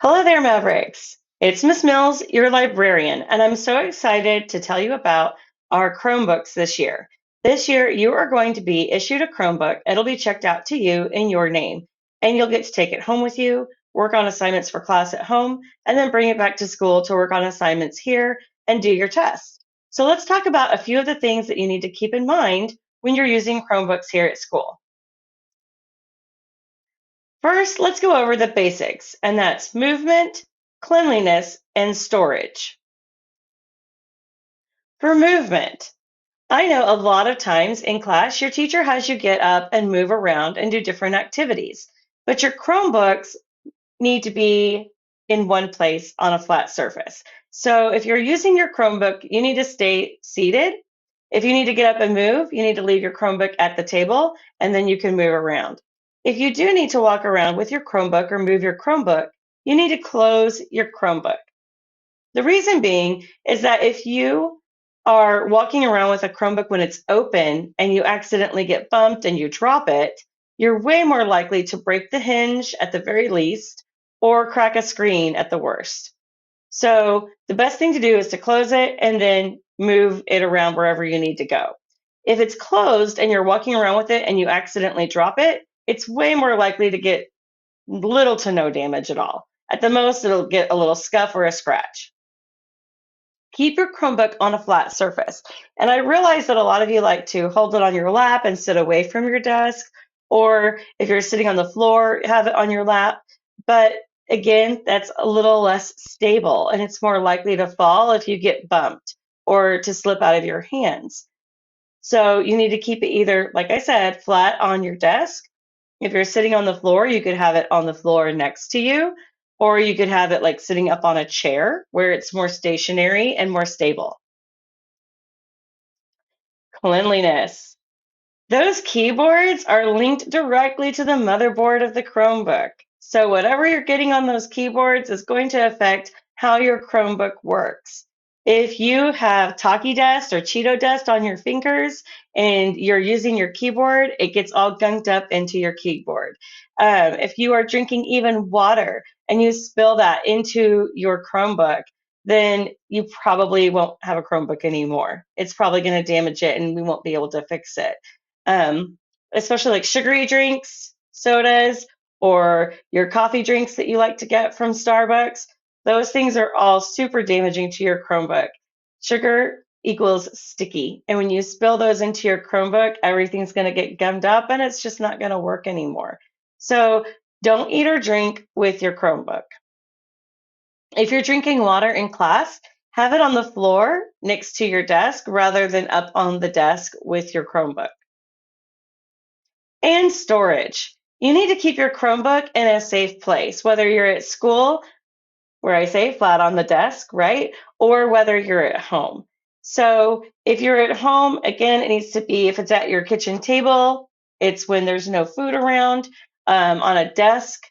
Hello there, Mavericks. It's Miss Mills, your librarian, and I'm so excited to tell you about our Chromebooks this year. This year, you are going to be issued a Chromebook. It'll be checked out to you in your name, and you'll get to take it home with you, work on assignments for class at home, and then bring it back to school to work on assignments here and do your tests. So let's talk about a few of the things that you need to keep in mind when you're using Chromebooks here at school. First, let's go over the basics, and that's movement, cleanliness, and storage. For movement, I know a lot of times in class, your teacher has you get up and move around and do different activities, but your Chromebooks need to be in one place on a flat surface. So if you're using your Chromebook, you need to stay seated. If you need to get up and move, you need to leave your Chromebook at the table and then you can move around. If you do need to walk around with your Chromebook or move your Chromebook, you need to close your Chromebook. The reason being is that if you are walking around with a Chromebook when it's open and you accidentally get bumped and you drop it, you're way more likely to break the hinge at the very least or crack a screen at the worst. So the best thing to do is to close it and then move it around wherever you need to go. If it's closed and you're walking around with it and you accidentally drop it, it's way more likely to get little to no damage at all. At the most, it'll get a little scuff or a scratch. Keep your Chromebook on a flat surface. And I realize that a lot of you like to hold it on your lap and sit away from your desk, or if you're sitting on the floor, have it on your lap. But again, that's a little less stable and it's more likely to fall if you get bumped or to slip out of your hands. So you need to keep it either, like I said, flat on your desk. If you're sitting on the floor, you could have it on the floor next to you, or you could have it like sitting up on a chair where it's more stationary and more stable. Cleanliness. Those keyboards are linked directly to the motherboard of the Chromebook. So whatever you're getting on those keyboards is going to affect how your Chromebook works. If you have Talkie Dust or Cheeto Dust on your fingers and you're using your keyboard, it gets all gunked up into your keyboard. If you are drinking even water and you spill that into your Chromebook, then you probably won't have a Chromebook anymore. It's probably going to damage it and we won't be able to fix it. um, Especially like sugary drinks, sodas, or your coffee drinks that you like to get from Starbucks. Those things are all super damaging to your Chromebook. Sugar equals sticky. And when you spill those into your Chromebook, everything's going to get gummed up and it's just not going to work anymore. So don't eat or drink with your Chromebook. If you're drinking water in class, have it on the floor next to your desk rather than up on the desk with your Chromebook. And storage. You need to keep your Chromebook in a safe place, whether you're at school, where I say flat on the desk, right? Or whether you're at home. So if you're at home, again, it needs to be if it's at your kitchen table, it's when there's no food around, on a desk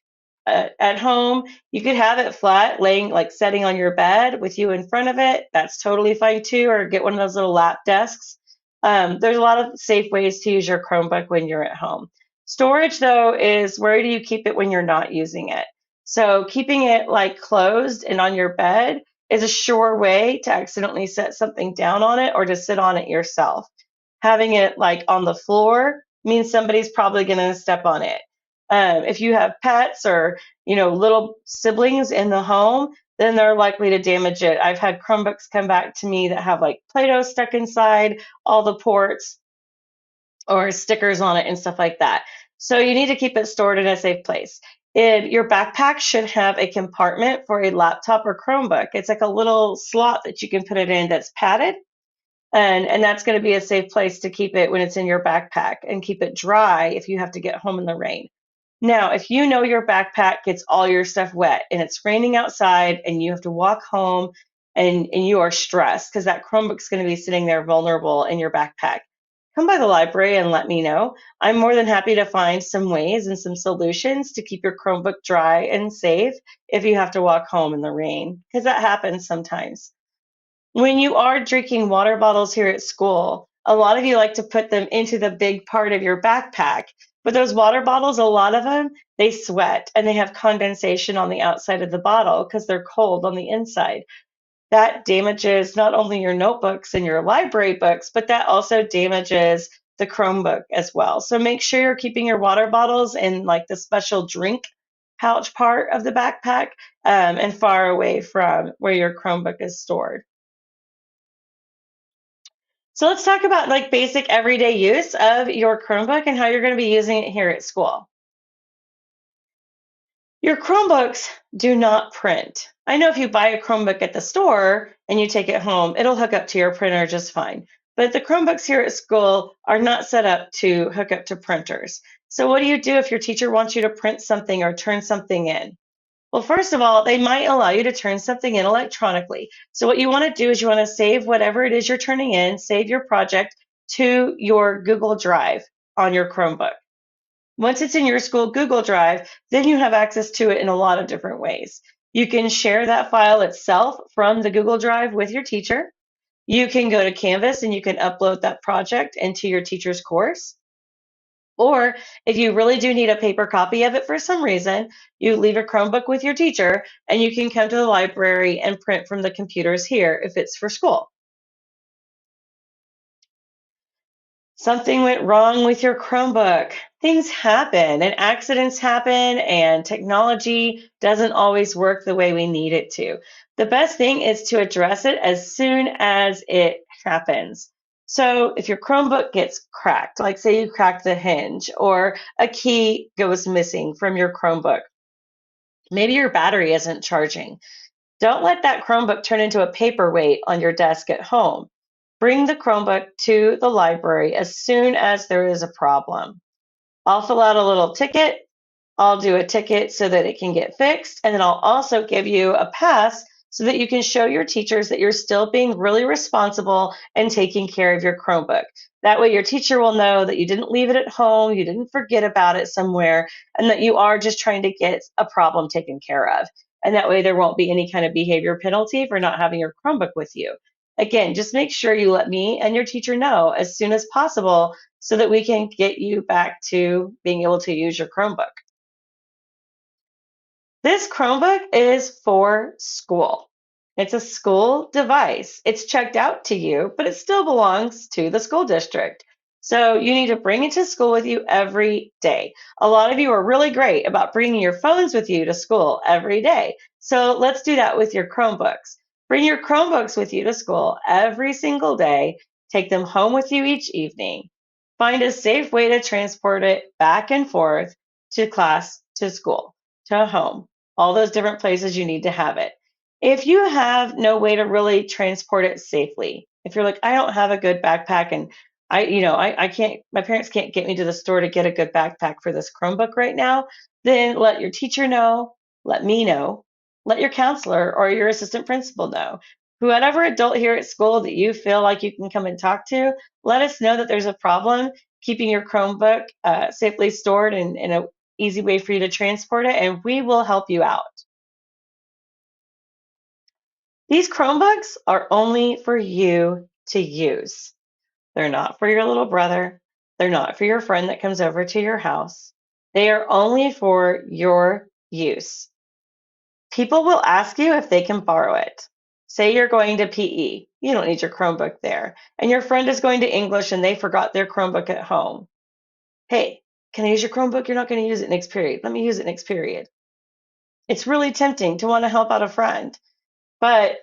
at home. You could have it flat, laying like setting on your bed with you in front of it. That's totally fine too, or get one of those little lap desks. There's a lot of safe ways to use your Chromebook when you're at home. Storage, though, is where do you keep it when you're not using it? So keeping it like closed and on your bed is a sure way to accidentally set something down on it or to sit on it yourself. Having it like on the floor means somebody's probably going to step on it. If you have pets or little siblings in the home, then they're likely to damage it. I've had Chromebooks come back to me that have like Play-Doh stuck inside all the ports or stickers on it and stuff like that. So you need to keep it stored in a safe place. Your backpack should have a compartment for a laptop or Chromebook. It's like a little slot that you can put it in that's padded, and that's going to be a safe place to keep it when it's in your backpack and keep it dry if you have to get home in the rain. Now, if you know your backpack gets all your stuff wet and it's raining outside and you have to walk home and you are stressed because that Chromebook's going to be sitting there vulnerable in your backpack, come by the library and let me know. I'm more than happy to find some ways and some solutions to keep your Chromebook dry and safe if you have to walk home in the rain, because that happens sometimes. When you are drinking water bottles here at school, a lot of you like to put them into the big part of your backpack. But those water bottles, a lot of them, they sweat and they have condensation on the outside of the bottle because they're cold on the inside. That damages not only your notebooks and your library books, but that also damages the Chromebook as well. So make sure you're keeping your water bottles in like the special drink pouch part of the backpack, and far away from where your Chromebook is stored. So let's talk about like basic everyday use of your Chromebook and how you're going to be using it here at school. Your Chromebooks do not print. I know if you buy a Chromebook at the store and you take it home, it'll hook up to your printer just fine. But the Chromebooks here at school are not set up to hook up to printers. So what do you do if your teacher wants you to print something or turn something in? Well, first of all, they might allow you to turn something in electronically. So what you want to do is you want to save whatever it is you're turning in, save your project to your Google Drive on your Chromebook. Once it's in your school Google Drive, then you have access to it in a lot of different ways. You can share that file itself from the Google Drive with your teacher. You can go to Canvas and you can upload that project into your teacher's course. Or if you really do need a paper copy of it for some reason, you leave a Chromebook with your teacher and you can come to the library and print from the computers here if it's for school. Something went wrong with your Chromebook. Things happen and accidents happen, and technology doesn't always work the way we need it to. The best thing is to address it as soon as it happens. So, if your Chromebook gets cracked, like say you cracked the hinge or a key goes missing from your Chromebook, maybe your battery isn't charging. Don't let that Chromebook turn into a paperweight on your desk at home. Bring the Chromebook to the library as soon as there is a problem. I'll fill out a little ticket. I'll do a ticket so that it can get fixed. And then I'll also give you a pass so that you can show your teachers that you're still being really responsible and taking care of your Chromebook. That way, your teacher will know that you didn't leave it at home, you didn't forget about it somewhere, and that you are just trying to get a problem taken care of. And that way, there won't be any kind of behavior penalty for not having your Chromebook with you. Again, just make sure you let me and your teacher know as soon as possible so that we can get you back to being able to use your Chromebook. This Chromebook is for school. It's a school device. It's checked out to you, but it still belongs to the school district. So you need to bring it to school with you every day. A lot of you are really great about bringing your phones with you to school every day. So let's do that with your Chromebooks. Bring your Chromebooks with you to school every single day. Take them home with you each evening. Find a safe way to transport it back and forth to class, to school, to home, all those different places you need to have it. If you have no way to really transport it safely, if you're like, I don't have a good backpack and I can't, my parents can't get me to the store to get a good backpack for this Chromebook right now, then let your teacher know, let me know, let your counselor or your assistant principal know. Whatever adult here at school that you feel like you can come and talk to, let us know that there's a problem keeping your Chromebook safely stored in a easy way for you to transport it, and we will help you out. These Chromebooks are only for you to use. They're not for your little brother. They're not for your friend that comes over to your house. They are only for your use. People will ask you if they can borrow it. Say you're going to PE, you don't need your Chromebook there, and your friend is going to English and they forgot their Chromebook at home. Hey, can I use your Chromebook? You're not going to use it next period. Let me use it next period. It's really tempting to want to help out a friend, but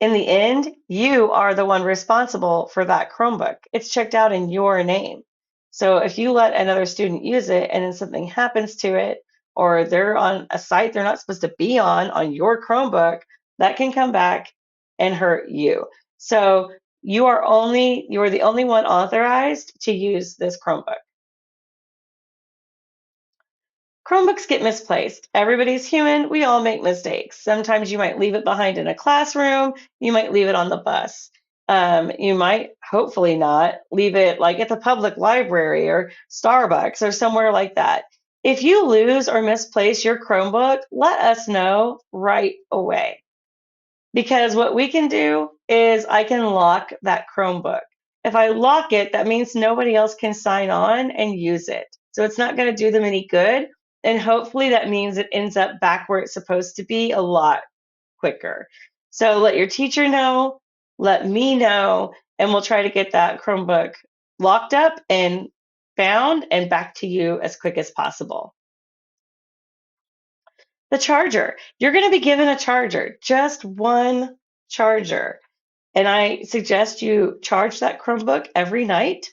in the end, you are the one responsible for that Chromebook. It's checked out in your name. So if you let another student use it and then something happens to it, or they're on a site they're not supposed to be on your Chromebook, that can come back and hurt you. So you are the only one authorized to use this Chromebook. Chromebooks get misplaced. Everybody's human. We all make mistakes. Sometimes you might leave it behind in a classroom. You might leave it on the bus. You might, hopefully not, leave it like at the public library or Starbucks or somewhere like that. If you lose or misplace your Chromebook, let us know right away. Because what we can do is I can lock that Chromebook. If I lock it, that means nobody else can sign on and use it. So it's not going to do them any good. And hopefully that means it ends up back where it's supposed to be a lot quicker. So let your teacher know, let me know, and we'll try to get that Chromebook locked up and found and back to you as quick as possible. The charger. You're going to be given a charger, just one charger. And I suggest you charge that Chromebook every night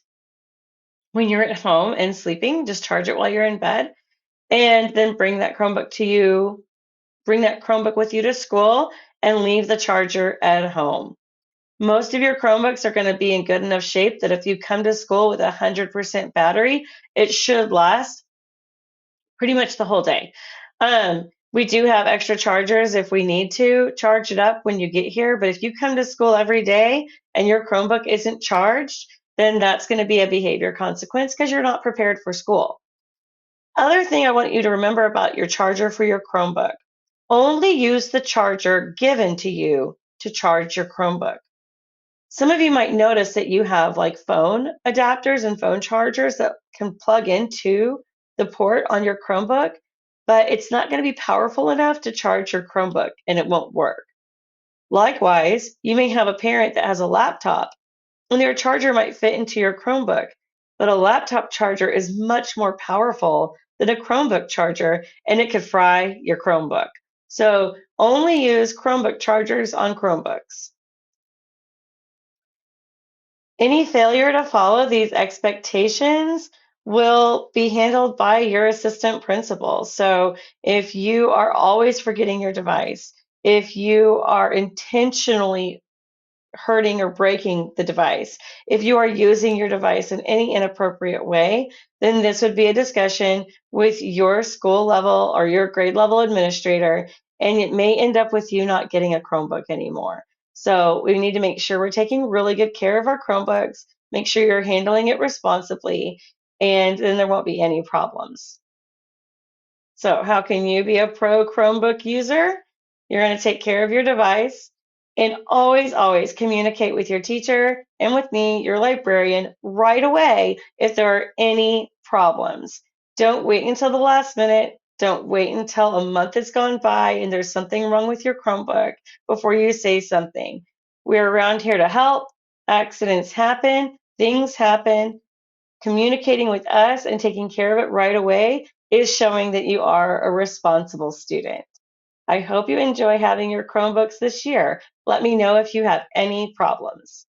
when you're at home and sleeping. Just charge it while you're in bed and then bring that Chromebook with you to school and leave the charger at home. Most of your Chromebooks are going to be in good enough shape that if you come to school with 100% battery, it should last pretty much the whole day. We do have extra chargers if we need to charge it up when you get here, but if you come to school every day and your Chromebook isn't charged, then that's going to be a behavior consequence because you're not prepared for school. Other thing I want you to remember about your charger for your Chromebook, only use the charger given to you to charge your Chromebook. Some of you might notice that you have like phone adapters and phone chargers that can plug into the port on your Chromebook, but it's not going to be powerful enough to charge your Chromebook and it won't work. Likewise, you may have a parent that has a laptop and their charger might fit into your Chromebook, but a laptop charger is much more powerful than a Chromebook charger and it could fry your Chromebook. So only use Chromebook chargers on Chromebooks. Any failure to follow these expectations will be handled by your assistant principal. So if you are always forgetting your device, if you are intentionally hurting or breaking the device, if you are using your device in any inappropriate way, then this would be a discussion with your school level or your grade level administrator, and it may end up with you not getting a Chromebook anymore. So we need to make sure we're taking really good care of our Chromebooks, make sure you're handling it responsibly, and then there won't be any problems. So, how can you be a pro Chromebook user? You're going to take care of your device and always, always communicate with your teacher and with me, your librarian, right away if there are any problems. Don't wait until the last minute. Don't wait until a month has gone by and there's something wrong with your Chromebook before you say something. We're around here to help. Accidents happen, things happen. Communicating with us and taking care of it right away is showing that you are a responsible student. I hope you enjoy having your Chromebooks this year. Let me know if you have any problems.